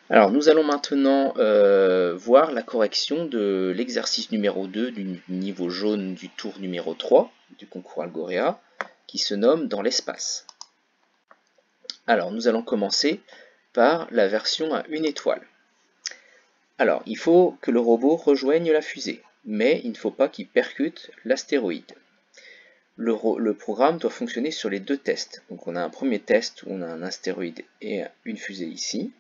Alors nous allons maintenant voir la correction de l'exercice numéro 2 du niveau jaune du tour numéro 3 du concours Algorea qui se nomme Dans l'espace. Alors nous allons commencer par la version à une étoile. Alors il faut que le robot rejoigne la fusée, mais il ne faut pas qu'il percute l'astéroïde. Le programme doit fonctionner sur les deux tests. Donc on a un premier test où on a un astéroïde et une fusée ici.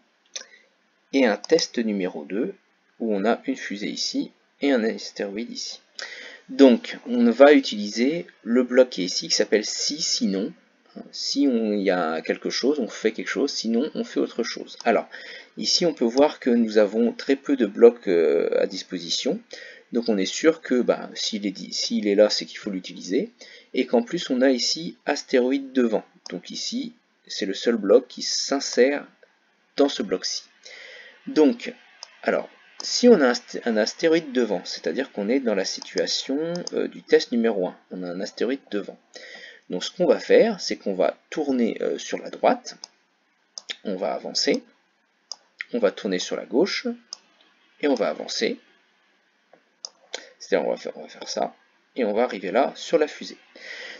Et un test numéro 2 où on a une fusée ici et un astéroïde ici. Donc on va utiliser le bloc qui est ici qui s'appelle si sinon. Si il y a quelque chose, on fait quelque chose, sinon on fait autre chose. Alors ici on peut voir que nous avons très peu de blocs à disposition. Donc on est sûr que s'il est là, c'est qu'il faut l'utiliser. Et qu'en plus on a ici astéroïde devant. Donc ici c'est le seul bloc qui s'insère dans ce bloc-ci. Donc, alors, si on a un astéroïde devant, c'est-à-dire qu'on est dans la situation du test numéro 1, on a un astéroïde devant. Donc ce qu'on va faire, c'est qu'on va tourner sur la droite, on va avancer, on va tourner sur la gauche, et on va avancer. C'est-à-dire on va faire ça, et on va arriver là sur la fusée.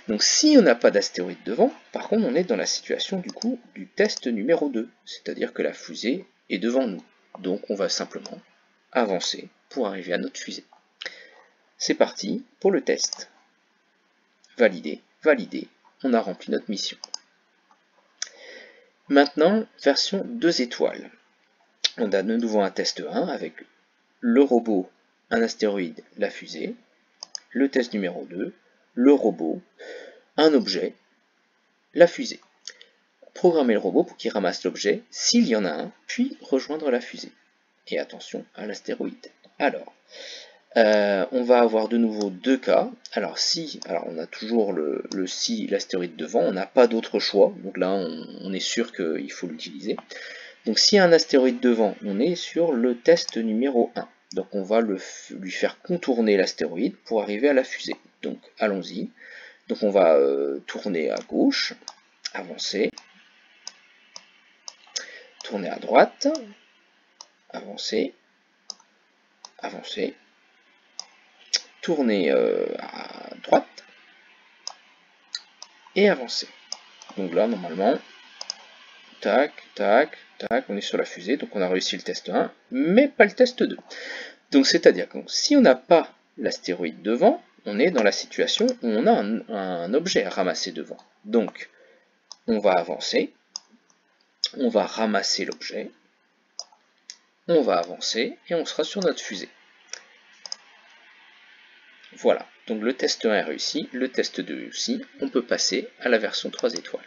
Donc si on n'a pas d'astéroïde devant, par contre on est dans la situation du coup du test numéro 2, c'est-à-dire que la fusée est devant nous. Donc on va simplement avancer pour arriver à notre fusée. C'est parti pour le test. Valider, valider, on a rempli notre mission. Maintenant, version 2 étoiles. On a de nouveau un test 1 avec le robot, un astéroïde, la fusée. Le test numéro 2, le robot, un objet, la fusée. Programmer le robot pour qu'il ramasse l'objet, s'il y en a un, puis rejoindre la fusée. Et attention à l'astéroïde. Alors, on va avoir de nouveau deux cas. Alors on a toujours l'astéroïde devant, on n'a pas d'autre choix. Donc là, on est sûr qu'il faut l'utiliser. Donc s'il y a un astéroïde devant, on est sur le test numéro 1. Donc on va lui faire contourner l'astéroïde pour arriver à la fusée. Donc allons-y. Donc on va tourner à gauche, avancer, tourner à droite, avancer, avancer, tourner à droite et avancer. Donc là, normalement, tac, tac, tac, on est sur la fusée, donc on a réussi le test 1, mais pas le test 2. Donc c'est-à-dire que si on n'a pas l'astéroïde devant, on est dans la situation où on a un objet à ramasser devant. Donc, on va avancer, on va ramasser l'objet, on va avancer, et on sera sur notre fusée. Voilà, donc le test 1 est réussi, le test 2 aussi, on peut passer à la version 3 étoiles.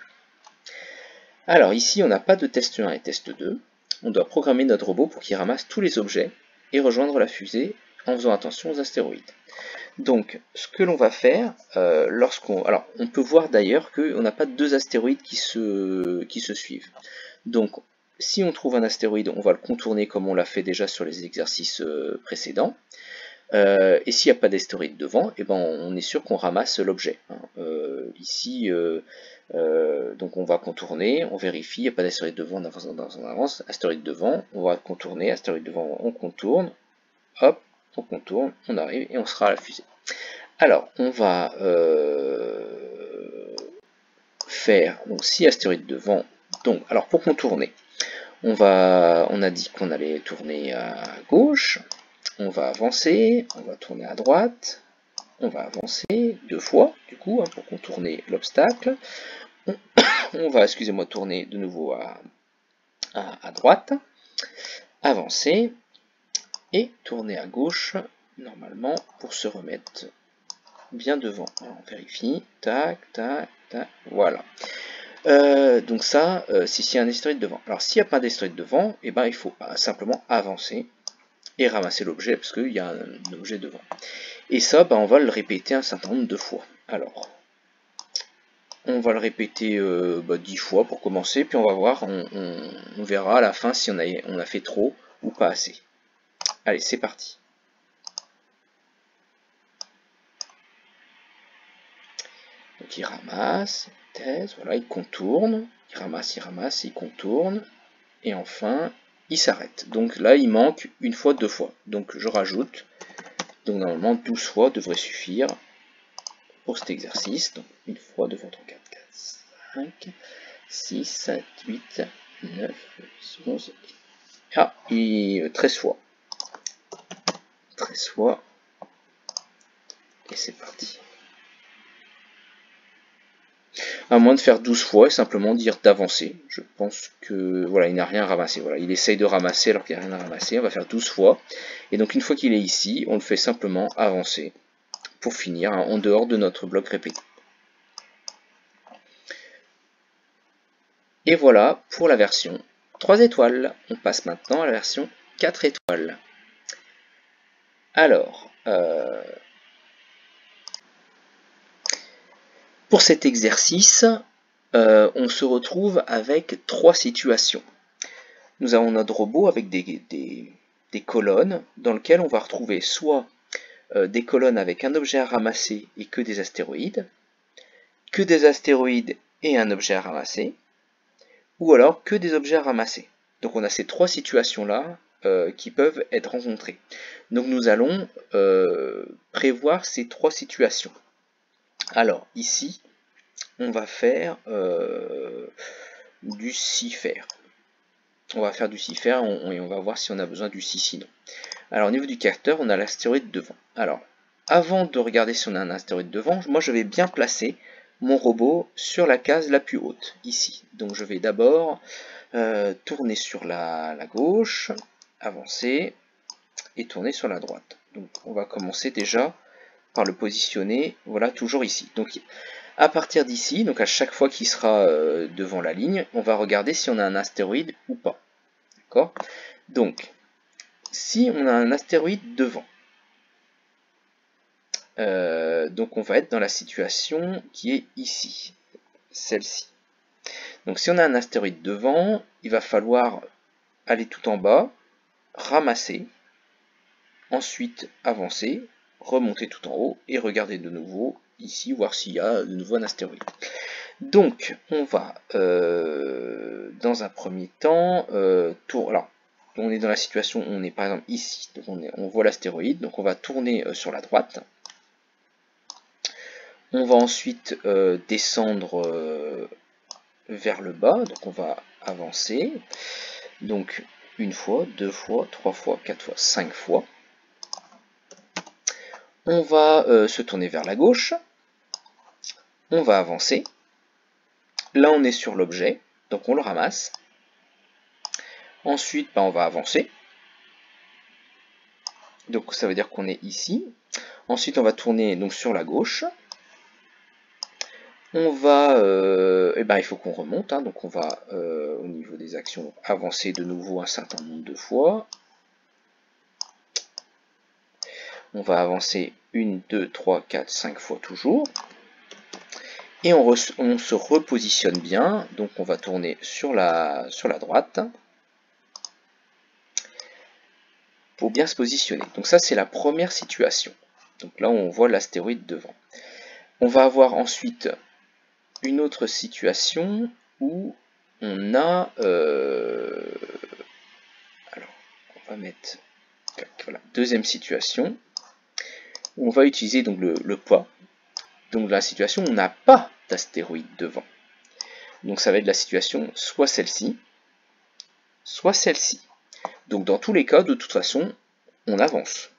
Alors ici, on n'a pas de test 1 et test 2, on doit programmer notre robot pour qu'il ramasse tous les objets et rejoindre la fusée en faisant attention aux astéroïdes. Donc, ce que l'on va faire, alors on peut voir d'ailleurs qu'on n'a pas deux astéroïdes qui se suivent. Donc, si on trouve un astéroïde, on va le contourner comme on l'a fait déjà sur les exercices précédents. Et s'il n'y a pas d'astéroïde devant, on est sûr qu'on ramasse l'objet. Ici, donc on va contourner, on vérifie, il n'y a pas d'astéroïde devant, on avance, astéroïde devant, on va contourner, astéroïde devant, on contourne, hop, on contourne, on arrive et on sera à la fusée. Alors, on va faire, donc si astéroïde devant, donc, alors pour contourner, on a dit qu'on allait tourner à gauche, on va avancer, on va tourner à droite, on va avancer deux fois, du coup, pour contourner l'obstacle. On va, excusez-moi, tourner de nouveau à droite, avancer, et tourner à gauche, normalement, pour se remettre bien devant. Alors, on vérifie, tac, tac, tac, voilà. Donc ça, s'il y a un astéroïde devant. Alors s'il n'y a pas d'astéroïde devant, il faut simplement avancer et ramasser l'objet, parce qu'il y a un objet devant. Et ça, on va le répéter un certain nombre de fois. Alors, on va le répéter 10 fois pour commencer, puis on va voir, on verra à la fin si on a fait trop ou pas assez. Allez, c'est parti. Donc il ramasse, il teste, voilà, il contourne, il ramasse, il contourne, et enfin, il s'arrête. Donc là, il manque une fois, deux fois. Donc je rajoute. Donc normalement, 12 fois devrait suffire pour cet exercice. Donc une fois, deux fois, 3, 4, 5, 6, 7, 8, 9, 11. Ah, et 13 fois. 13 fois. Et c'est parti. À moins de faire 12 fois et simplement dire d'avancer. Je pense que voilà, il n'a rien ramassé. Voilà, il essaye de ramasser alors qu'il n'y a rien à ramasser. On va faire 12 fois. Et donc une fois qu'il est ici, on le fait simplement avancer pour finir en dehors de notre bloc répété. Et voilà pour la version 3 étoiles. On passe maintenant à la version 4 étoiles. Alors, pour cet exercice, on se retrouve avec 3 situations. Nous avons notre robot avec des colonnes dans lesquelles on va retrouver soit des colonnes avec un objet à ramasser et que des astéroïdes et un objet à ramasser, ou alors que des objets à ramasser. Donc on a ces 3 situations-là qui peuvent être rencontrées. Donc nous allons prévoir ces 3 situations. Alors ici, on va faire du si faire. On va faire du si faire et on va voir si on a besoin du si sinon. Alors au niveau du capteur, on a l'astéroïde devant. Alors avant de regarder si on a un astéroïde devant, moi je vais bien placer mon robot sur la case la plus haute, ici. Donc je vais d'abord tourner sur la gauche, avancer et tourner sur la droite. Donc on va commencer déjà par le positionner, voilà, toujours ici. Donc à partir d'ici, donc à chaque fois qu'il sera devant la ligne, on va regarder si on a un astéroïde ou pas. D'accord ? Donc, si on a un astéroïde devant, donc on va être dans la situation qui est ici, celle-ci. Donc si on a un astéroïde devant, il va falloir aller tout en bas, ramasser, ensuite avancer, remonter tout en haut et regarder de nouveau ici, voir s'il y a de nouveau un astéroïde. Donc on va dans un premier temps alors on est dans la situation où on est par exemple ici, donc on voit l'astéroïde, donc on va tourner sur la droite. On va ensuite descendre vers le bas, donc on va avancer. Donc une fois, deux fois, trois fois, quatre fois, 5 fois. On va se tourner vers la gauche. On va avancer. Là on est sur l'objet, donc on le ramasse. Ensuite on va avancer. Donc ça veut dire qu'on est ici. Ensuite on va tourner donc sur la gauche. On va, il faut qu'on remonte, hein, donc on va au niveau des actions avancer de nouveau un certain nombre de fois. On va avancer 1, 2, 3, 4, 5 fois toujours. Et on se repositionne bien, donc on va tourner sur la droite pour bien se positionner. Donc ça c'est la première situation. Donc là on voit l'astéroïde devant. On va avoir ensuite une autre situation où on a alors on va mettre voilà, deuxième situation où on va utiliser donc le pas. Donc dans la situation où on n'a pas d'astéroïde devant. Donc ça va être la situation soit celle-ci, soit celle-ci. Donc dans tous les cas, de toute façon, on avance.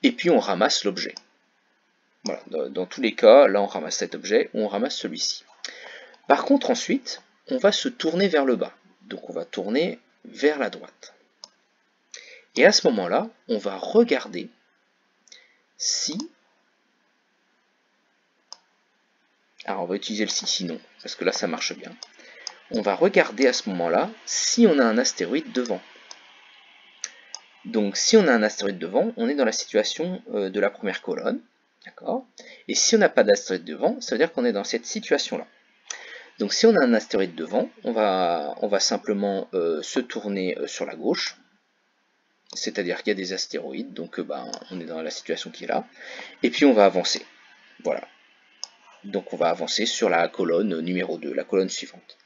Et puis on ramasse l'objet. Voilà, dans tous les cas, là on ramasse cet objet, ou on ramasse celui-ci. Par contre ensuite, on va se tourner vers le bas. Donc on va tourner vers la droite. Et à ce moment-là, on va regarder si... Alors on va utiliser le si sinon, parce que là ça marche bien. On va regarder à ce moment-là si on a un astéroïde devant. Donc si on a un astéroïde devant, on est dans la situation de la première colonne. D'accord ? Et si on n'a pas d'astéroïde devant, ça veut dire qu'on est dans cette situation-là. Donc si on a un astéroïde devant, on va simplement se tourner sur la gauche. C'est-à-dire qu'il y a des astéroïdes, donc on est dans la situation qui est là. Et puis on va avancer. Voilà. Donc on va avancer sur la colonne numéro 2, la colonne suivante.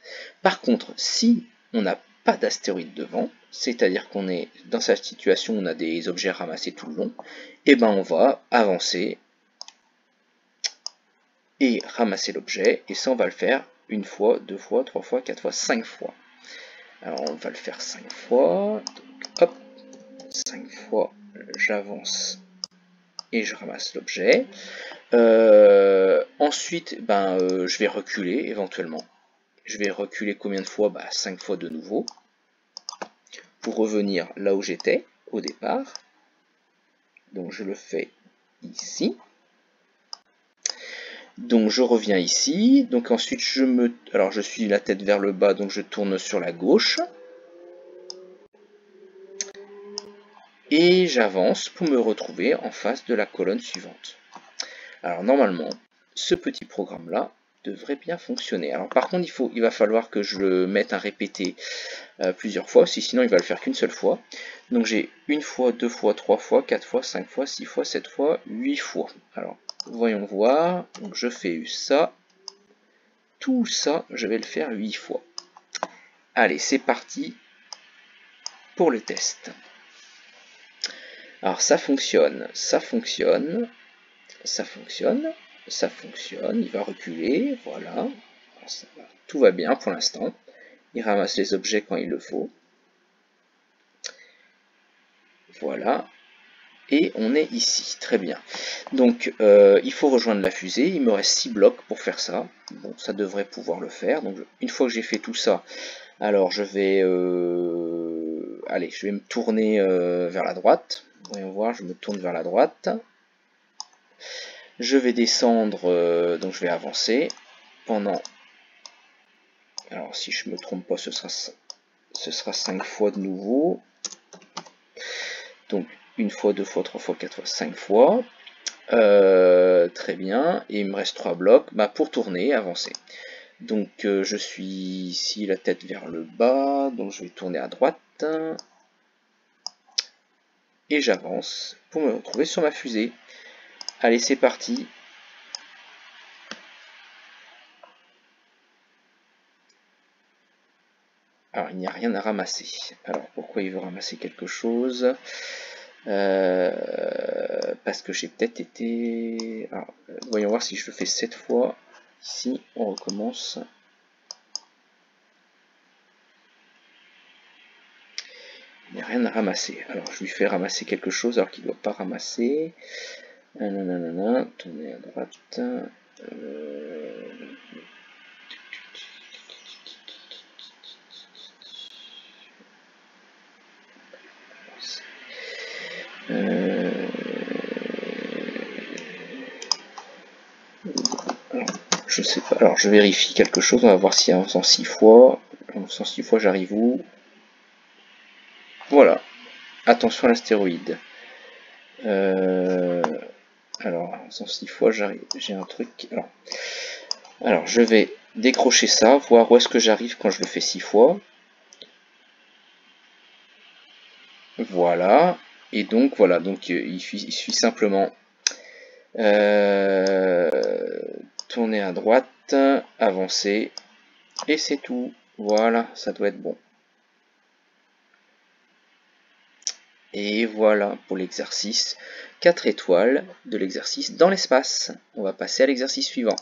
Par contre, si on n'a pas d'astéroïde devant, c'est-à-dire qu'on est dans cette situation où on a des objets ramassés tout le long, et ben on va avancer et ramasser l'objet, et ça on va le faire une fois, deux fois, trois fois, quatre fois, 5 fois. Alors on va le faire 5 fois, donc hop, 5 fois j'avance et je ramasse l'objet. Ensuite, je vais reculer éventuellement. Je vais reculer combien de fois? 5 fois de nouveau, pour revenir là où j'étais au départ. Donc je le fais ici. Donc je reviens ici. Donc ensuite je suis la tête vers le bas, donc je tourne sur la gauche. Et j'avance pour me retrouver en face de la colonne suivante. Alors normalement, ce petit programme-là devrait bien fonctionner. Alors par contre, il va falloir que je le mette à répéter plusieurs fois, sinon il va le faire qu'une seule fois. Donc j'ai une fois, deux fois, trois fois, quatre fois, 5 fois, 6 fois, 7 fois, 8 fois. Alors voyons voir, donc je fais ça, tout ça, je vais le faire 8 fois. Allez, c'est parti pour le test. Alors ça fonctionne, ça fonctionne, ça fonctionne, ça fonctionne, il va reculer, voilà. Alors ça va, tout va bien pour l'instant. Il ramasse les objets quand il le faut. Voilà. Et on est ici, très bien. Donc il faut rejoindre la fusée, il me reste 6 blocs pour faire ça. Bon, ça devrait pouvoir le faire. Donc une fois que j'ai fait tout ça, alors je vais me tourner vers la droite. Voyons voir, je me tourne vers la droite. Je vais descendre, donc je vais avancer pendant... Alors si je me trompe pas, ce sera 5 fois de nouveau. Donc une fois, deux fois, trois fois, quatre fois, 5 fois. Très bien, et il me reste 3 blocs pour tourner, avancer. Donc je suis ici la tête vers le bas, donc je vais tourner à droite. Et j'avance pour me retrouver sur ma fusée. Allez, c'est parti. Alors, il n'y a rien à ramasser. Alors, pourquoi il veut ramasser quelque chose? Parce que j'ai peut-être été... Alors, voyons voir si je le fais 7 fois. Ici, on recommence. Il n'y a rien à ramasser. Alors, je lui fais ramasser quelque chose alors qu'il ne doit pas ramasser. Nanana, tourner à droite. Alors, je sais pas. Alors, je vérifie quelque chose. On va voir si en faisant 6 fois. En faisant 6 fois, j'arrive où? Voilà. Attention à l'astéroïde. Alors, en faisant 6 fois, j'ai un truc. Alors, je vais décrocher ça, voir où est-ce que j'arrive quand je le fais 6 fois. Voilà. Et donc, voilà. Donc, il suffit simplement tourner à droite, avancer, et c'est tout. Voilà, ça doit être bon. Et voilà pour l'exercice 4 étoiles de l'exercice dans l'espace. On va passer à l'exercice suivant.